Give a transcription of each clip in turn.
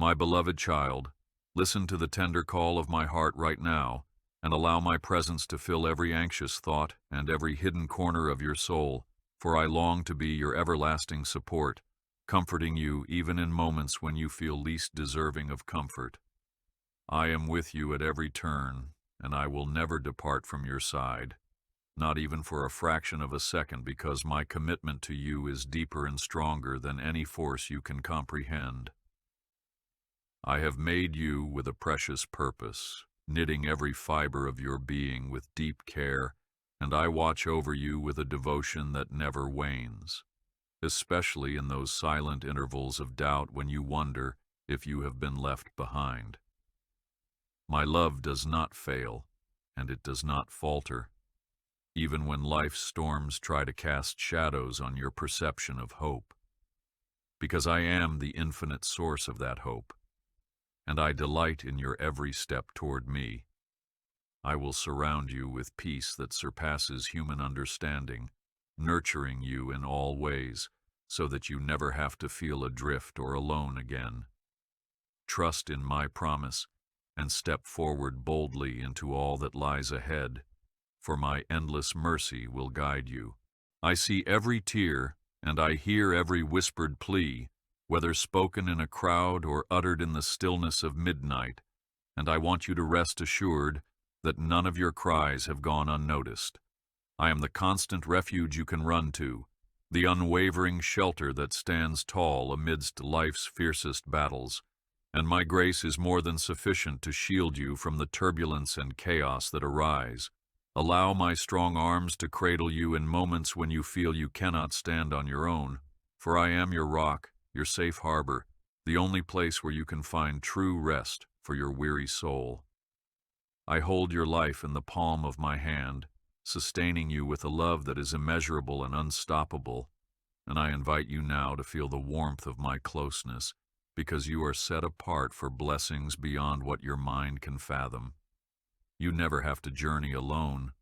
My beloved child, listen to the tender call of my heart right now, and allow my presence to fill every anxious thought and every hidden corner of your soul, for I long to be your everlasting support, comforting you even in moments when you feel least deserving of comfort. I am with you at every turn, and I will never depart from your side, not even for a fraction of a second, because my commitment to you is deeper and stronger than any force you can comprehend. I have made you with a precious purpose, knitting every fiber of your being with deep care, and I watch over you with a devotion that never wanes, especially in those silent intervals of doubt when you wonder if you have been left behind. My love does not fail, and it does not falter, even when life's storms try to cast shadows on your perception of hope, because I am the infinite source of that hope, and I delight in your every step toward me. I will surround you with peace that surpasses human understanding, nurturing you in all ways, so that you never have to feel adrift or alone again. Trust in my promise, and step forward boldly into all that lies ahead, for my endless mercy will guide you. I see every tear, and I hear every whispered plea, whether spoken in a crowd or uttered in the stillness of midnight, and I want you to rest assured that none of your cries have gone unnoticed. I am the constant refuge you can run to, the unwavering shelter that stands tall amidst life's fiercest battles, and my grace is more than sufficient to shield you from the turbulence and chaos that arise. Allow my strong arms to cradle you in moments when you feel you cannot stand on your own, for I am your rock, your safe harbor, the only place where you can find true rest for your weary soul. I hold your life in the palm of my hand, sustaining you with a love that is immeasurable and unstoppable, and I invite you now to feel the warmth of my closeness, because you are set apart for blessings beyond what your mind can fathom. You never have to journey alone.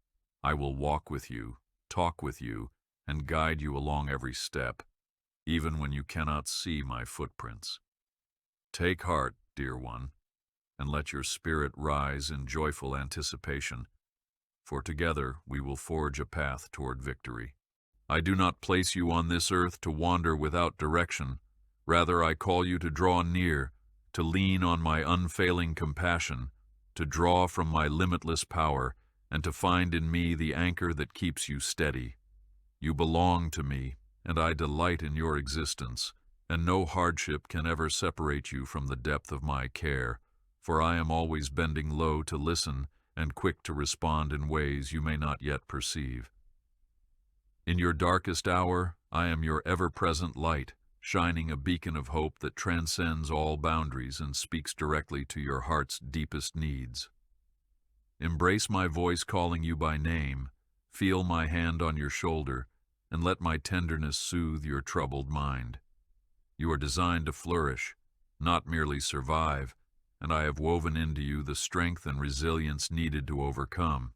I will walk with you, talk with you, and guide you along every step, even when you cannot see my footprints. Take heart, dear one, and let your spirit rise in joyful anticipation, for together we will forge a path toward victory. I do not place you on this earth to wander without direction. Rather, I call you to draw near, to lean on my unfailing compassion, to draw from my limitless power, and to find in me the anchor that keeps you steady. You belong to me, and I delight in your existence, and no hardship can ever separate you from the depth of my care, for I am always bending low to listen and quick to respond in ways you may not yet perceive. In your darkest hour, I am your ever-present light, shining a beacon of hope that transcends all boundaries and speaks directly to your heart's deepest needs. Embrace my voice calling you by name, feel my hand on your shoulder, and let my tenderness soothe your troubled mind. You are designed to flourish, not merely survive, and I have woven into you the strength and resilience needed to overcome.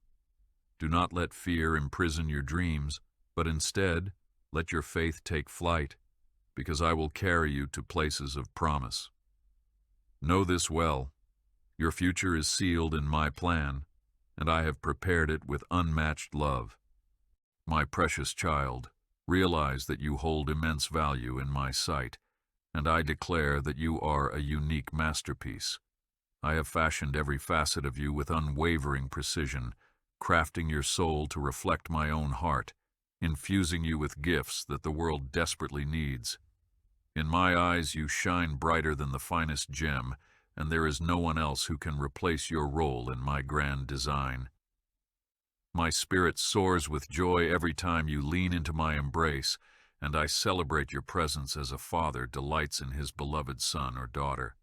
Do not let fear imprison your dreams, but instead, let your faith take flight, because I will carry you to places of promise. Know this well, your future is sealed in my plan, and I have prepared it with unmatched love. My precious child, realize that you hold immense value in my sight, and I declare that you are a unique masterpiece. I have fashioned every facet of you with unwavering precision, crafting your soul to reflect my own heart, infusing you with gifts that the world desperately needs. In my eyes, you shine brighter than the finest gem, and there is no one else who can replace your role in my grand design. My spirit soars with joy every time you lean into my embrace, and I celebrate your presence as a father delights in his beloved son or daughter.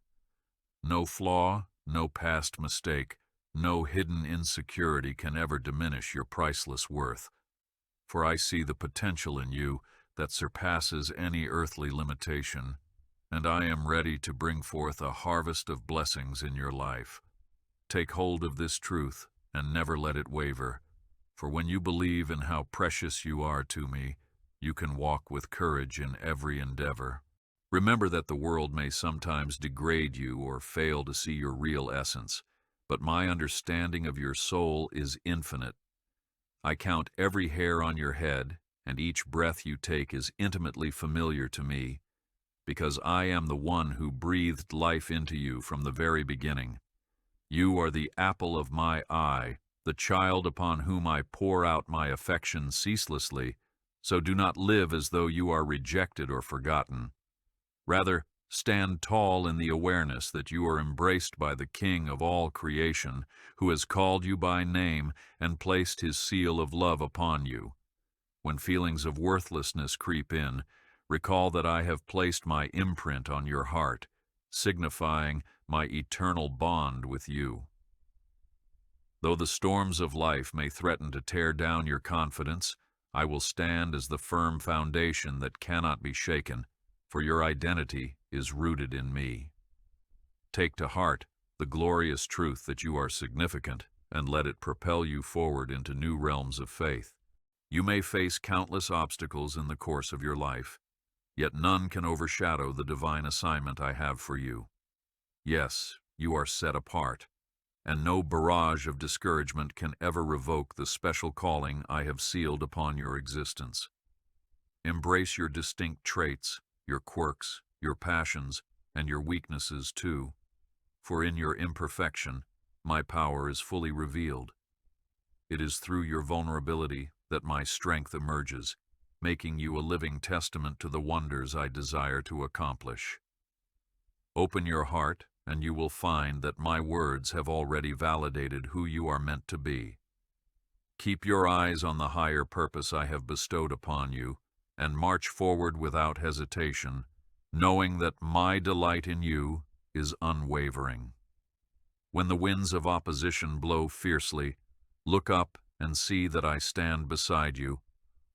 No flaw, no past mistake, no hidden insecurity can ever diminish your priceless worth, for I see the potential in you that surpasses any earthly limitation, and I am ready to bring forth a harvest of blessings in your life. Take hold of this truth and never let it waver, for when you believe in how precious you are to me, you can walk with courage in every endeavor. Remember that the world may sometimes degrade you or fail to see your real essence, but my understanding of your soul is infinite. I count every hair on your head, and each breath you take is intimately familiar to me, because I am the one who breathed life into you from the very beginning. You are the apple of my eye, the child upon whom I pour out my affection ceaselessly, so do not live as though you are rejected or forgotten. Rather, stand tall in the awareness that you are embraced by the King of all creation, who has called you by name and placed his seal of love upon you. When feelings of worthlessness creep in, recall that I have placed my imprint on your heart, signifying my eternal bond with you. Though the storms of life may threaten to tear down your confidence, I will stand as the firm foundation that cannot be shaken, for your identity is rooted in me. Take to heart the glorious truth that you are significant, and let it propel you forward into new realms of faith. You may face countless obstacles in the course of your life, yet none can overshadow the divine assignment I have for you. Yes, you are set apart, and no barrage of discouragement can ever revoke the special calling I have sealed upon your existence. Embrace your distinct traits, your quirks, your passions, and your weaknesses too, for in your imperfection, my power is fully revealed. It is through your vulnerability that my strength emerges, making you a living testament to the wonders I desire to accomplish. Open your heart, and you will find that my words have already validated who you are meant to be. Keep your eyes on the higher purpose I have bestowed upon you, and march forward without hesitation, knowing that my delight in you is unwavering. When the winds of opposition blow fiercely, look up and see that I stand beside you,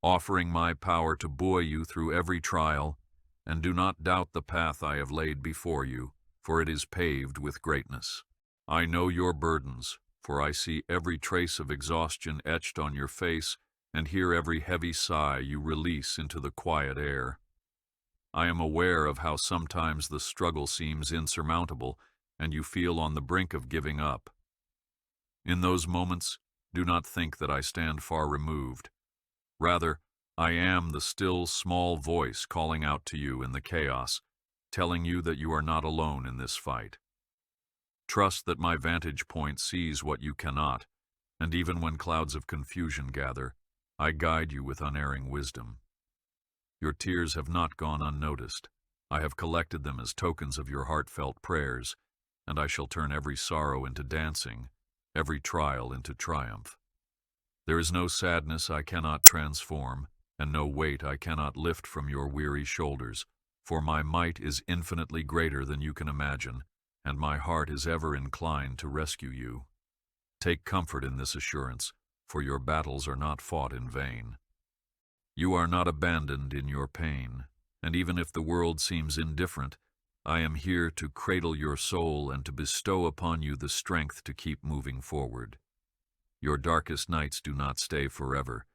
offering my power to buoy you through every trial, and do not doubt the path I have laid before you, for it is paved with greatness. I know your burdens, for I see every trace of exhaustion etched on your face and hear every heavy sigh you release into the quiet air. I am aware of how sometimes the struggle seems insurmountable and you feel on the brink of giving up. In those moments, do not think that I stand far removed. Rather, I am the still, small voice calling out to you in the chaos, telling you that you are not alone in this fight. Trust that my vantage point sees what you cannot, and even when clouds of confusion gather, I guide you with unerring wisdom. Your tears have not gone unnoticed. I have collected them as tokens of your heartfelt prayers, and I shall turn every sorrow into dancing, every trial into triumph. There is no sadness I cannot transform, and no weight I cannot lift from your weary shoulders, for my might is infinitely greater than you can imagine, and my heart is ever inclined to rescue you. Take comfort in this assurance, for your battles are not fought in vain. You are not abandoned in your pain, and even if the world seems indifferent, I am here to cradle your soul and to bestow upon you the strength to keep moving forward. Your darkest nights do not stay forever,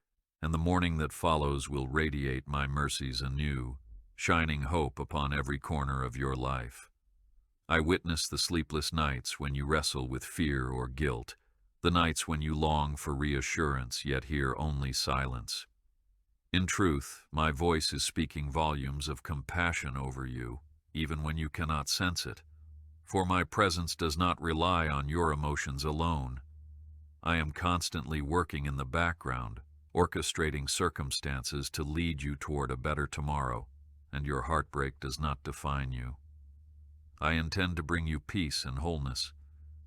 and the morning that follows will radiate my mercies anew, shining hope upon every corner of your life. I witness the sleepless nights when you wrestle with fear or guilt, the nights when you long for reassurance yet hear only silence. In truth, my voice is speaking volumes of compassion over you, even when you cannot sense it, for my presence does not rely on your emotions alone. I am constantly working in the background, orchestrating circumstances to lead you toward a better tomorrow, and your heartbreak does not define you. I intend to bring you peace and wholeness,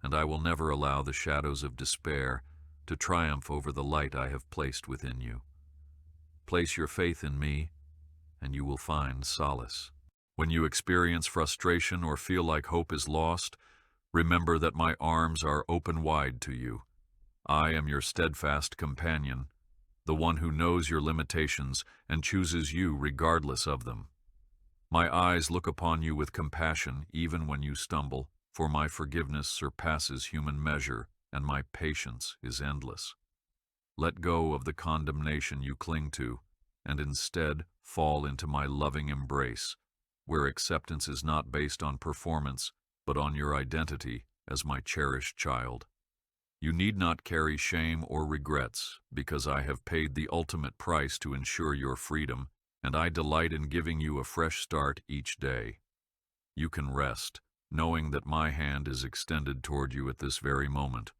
and I will never allow the shadows of despair to triumph over the light I have placed within you. Place your faith in me, and you will find solace. When you experience frustration or feel like hope is lost, remember that my arms are open wide to you. I am your steadfast companion, the one who knows your limitations and chooses you regardless of them. My eyes look upon you with compassion even when you stumble, for my forgiveness surpasses human measure and my patience is endless. Let go of the condemnation you cling to, and instead fall into my loving embrace, where acceptance is not based on performance, but on your identity as my cherished child. You need not carry shame or regrets, because I have paid the ultimate price to ensure your freedom, and I delight in giving you a fresh start each day. You can rest, knowing that my hand is extended toward you at this very moment.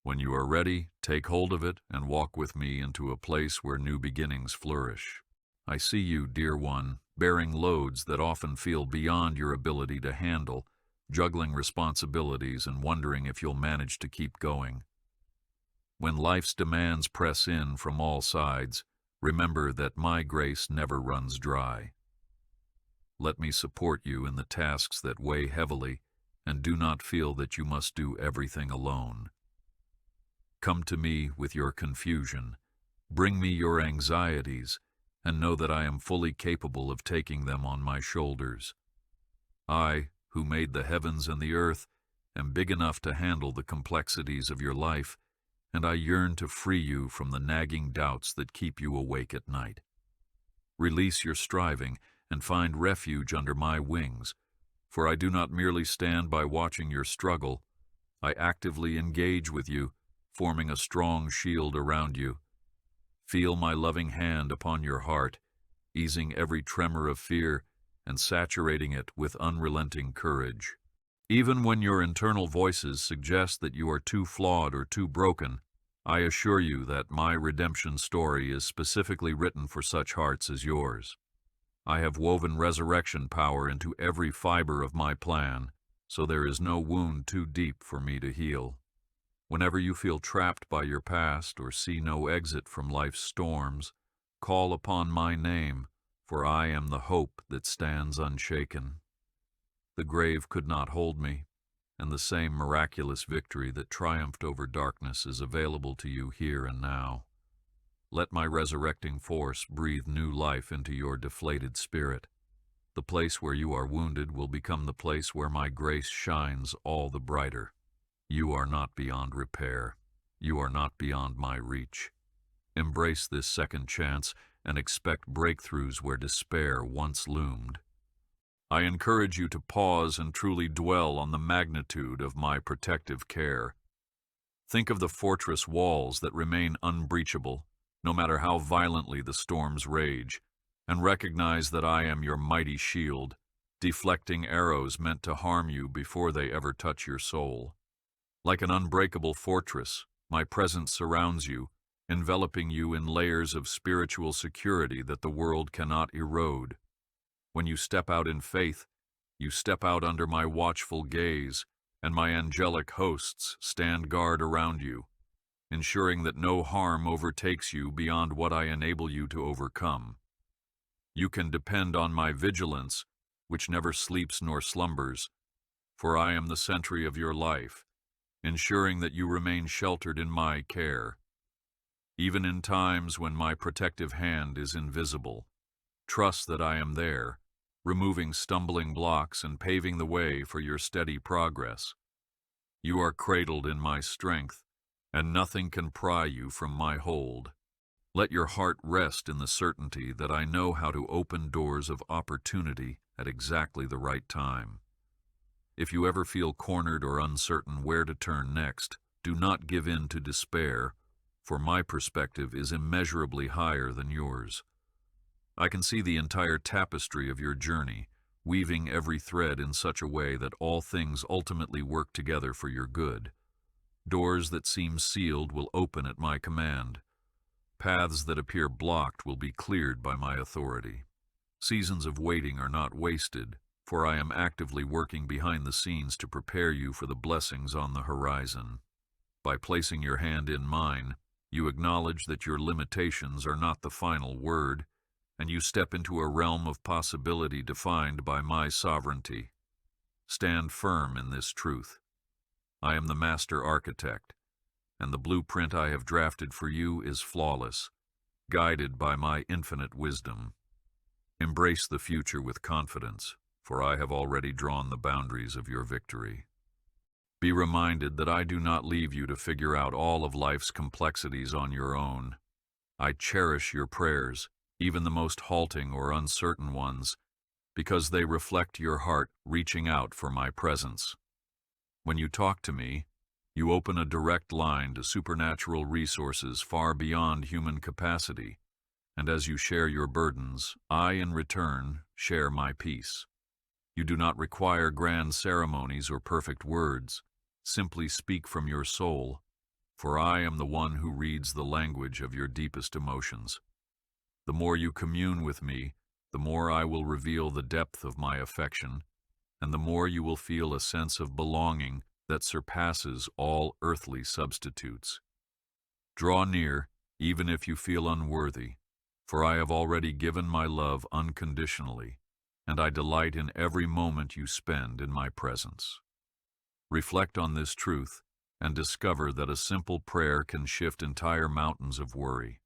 When you are ready, take hold of it and walk with me into a place where new beginnings flourish. I see you, dear one, bearing loads that often feel beyond your ability to handle, juggling responsibilities and wondering if you'll manage to keep going. When life's demands press in from all sides, remember that my grace never runs dry. Let me support you in the tasks that weigh heavily, and do not feel that you must do everything alone. Come to me with your confusion, bring me your anxieties, and know that I am fully capable of taking them on my shoulders. I, who made the heavens and the earth, am big enough to handle the complexities of your life, and I yearn to free you from the nagging doubts that keep you awake at night. Release your striving and find refuge under my wings, for I do not merely stand by watching your struggle. I actively engage with you, forming a strong shield around you. Feel my loving hand upon your heart, easing every tremor of fear and saturating it with unrelenting courage. Even when your internal voices suggest that you are too flawed or too broken, I assure you that my redemption story is specifically written for such hearts as yours. I have woven resurrection power into every fiber of my plan, so there is no wound too deep for me to heal. Whenever you feel trapped by your past or see no exit from life's storms, call upon my name, for I am the hope that stands unshaken. The grave could not hold me, and the same miraculous victory that triumphed over darkness is available to you here and now. Let my resurrecting force breathe new life into your deflated spirit. The place where you are wounded will become the place where my grace shines all the brighter. You are not beyond repair. You are not beyond my reach. Embrace this second chance and expect breakthroughs where despair once loomed. I encourage you to pause and truly dwell on the magnitude of my protective care. Think of the fortress walls that remain unbreachable, no matter how violently the storms rage, and recognize that I am your mighty shield, deflecting arrows meant to harm you before they ever touch your soul. Like an unbreakable fortress, my presence surrounds you, enveloping you in layers of spiritual security that the world cannot erode. When you step out in faith, you step out under my watchful gaze, and my angelic hosts stand guard around you, ensuring that no harm overtakes you beyond what I enable you to overcome. You can depend on my vigilance, which never sleeps nor slumbers, for I am the sentry of your life, ensuring that you remain sheltered in my care. Even in times when my protective hand is invisible, trust that I am there, removing stumbling blocks and paving the way for your steady progress. You are cradled in my strength, and nothing can pry you from my hold. Let your heart rest in the certainty that I know how to open doors of opportunity at exactly the right time. If you ever feel cornered or uncertain where to turn next, do not give in to despair, for my perspective is immeasurably higher than yours. I can see the entire tapestry of your journey, weaving every thread in such a way that all things ultimately work together for your good. Doors that seem sealed will open at my command. Paths that appear blocked will be cleared by my authority. Seasons of waiting are not wasted, for I am actively working behind the scenes to prepare you for the blessings on the horizon. By placing your hand in mine, you acknowledge that your limitations are not the final word, and you step into a realm of possibility defined by my sovereignty. Stand firm in this truth. I am the master architect, and the blueprint I have drafted for you is flawless, guided by my infinite wisdom. Embrace the future with confidence, for I have already drawn the boundaries of your victory. Be reminded that I do not leave you to figure out all of life's complexities on your own. I cherish your prayers, even the most halting or uncertain ones, because they reflect your heart reaching out for my presence. When you talk to me, you open a direct line to supernatural resources far beyond human capacity, and as you share your burdens, I, in return, share my peace. You do not require grand ceremonies or perfect words. Simply speak from your soul, for I am the one who reads the language of your deepest emotions. The more you commune with me, the more I will reveal the depth of my affection, and the more you will feel a sense of belonging that surpasses all earthly substitutes. Draw near, even if you feel unworthy, for I have already given my love unconditionally, and I delight in every moment you spend in my presence. Reflect on this truth and discover that a simple prayer can shift entire mountains of worry.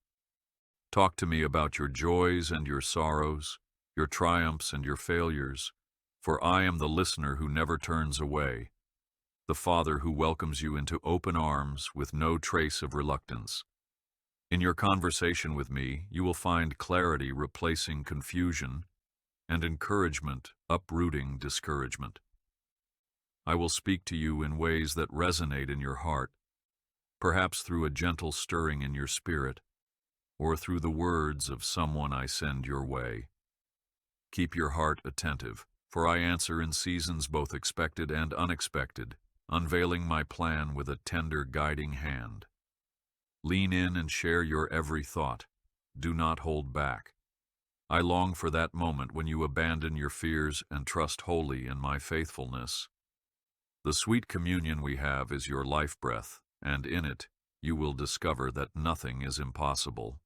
Talk to me about your joys and your sorrows, your triumphs and your failures, for I am the listener who never turns away, the Father who welcomes you into open arms with no trace of reluctance. In your conversation with me, you will find clarity replacing confusion and encouragement uprooting discouragement. I will speak to you in ways that resonate in your heart, perhaps through a gentle stirring in your spirit, or through the words of someone I send your way. Keep your heart attentive, for I answer in seasons both expected and unexpected, unveiling my plan with a tender guiding hand. Lean in and share your every thought. Do not hold back. I long for that moment when you abandon your fears and trust wholly in my faithfulness. The sweet communion we have is your life breath, and in it you will discover that nothing is impossible.